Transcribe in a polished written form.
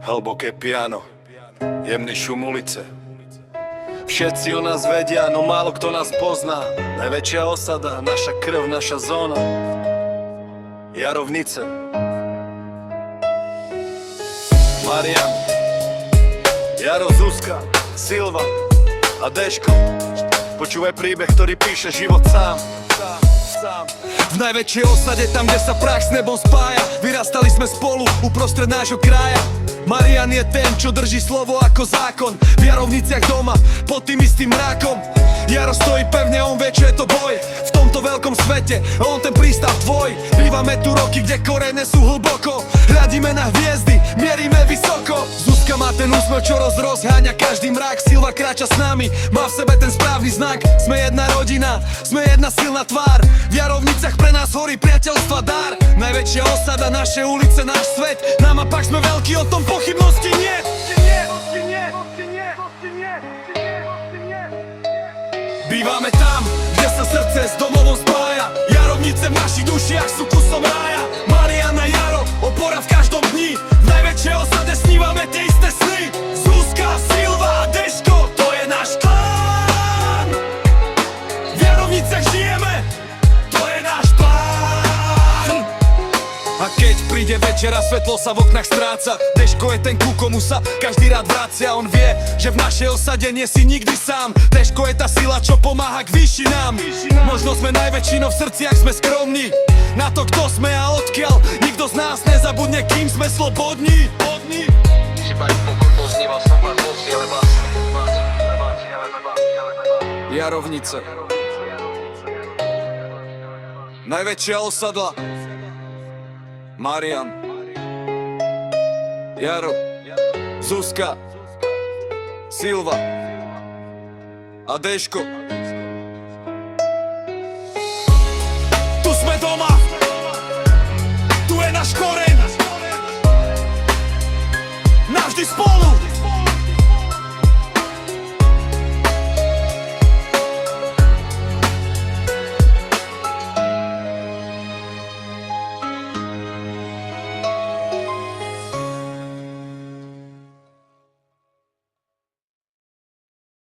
Hlboké piano, jemný šum ulice. Všetci o nás vedia, no málo kto nás pozná. Najväčšia osada, naša krv, naša zóna. Jarovnice. Marian, Jaro, Zuzka, Silva a Deško. Počúvaj príbeh, ktorý píše život sám. V najväčšej osade, tam kde sa prach s nebom spája, vyrastali sme spolu uprostred nášho kraja. Marian je ten, čo drží slovo ako zákon, v Jarovniciach doma, pod tým istým mrakom. Jaro stojí pevne, on vie, čo je to boj v tomto veľkom svete, on ten prístav tvoj. Bývame tu roky, kde korene sú hlboko, hľadíme na hviezdy, mierime vysoko. Zuzka má ten úsmev, čo rozháňa každý mrak. Silva kráča s nami, má v sebe ten správny znak. Sme jedna rodina, sme jedna silná tvár. V Jarovniciach pre nás horí priateľstva dar. Najväčšia osada, naše ulice, náš svet. Na mapách sme veľkí, o tom pochybnosti nie. Bývame tam, kde sa srdce s domovom spája. Jarovnice v našich dušiach sú kusom rája. Marian a Jaro, opora v každom dni. V najväčšej osade snívame tie isté sny. Zuzka, Silva a Deško, to je náš klán. V Jarovniciach žijeme, to je náš plán. A keď príde večera, svetlo sa v oknách stráca. Deško je ten, ku komu sa každý rád vracia. On vie, že v našej osade nie si nikdy sám. Deško je tá sila, čo pomáha k výšinám. Možno sme najväčší, no v srdciach sme skromní. Na to, kto sme a odkiaľ, nikto z nás nezabudne, kým sme slobodní. Jarovnice, najväčšia osada. Marian, Jaro, Zuzka, Silva a Deško.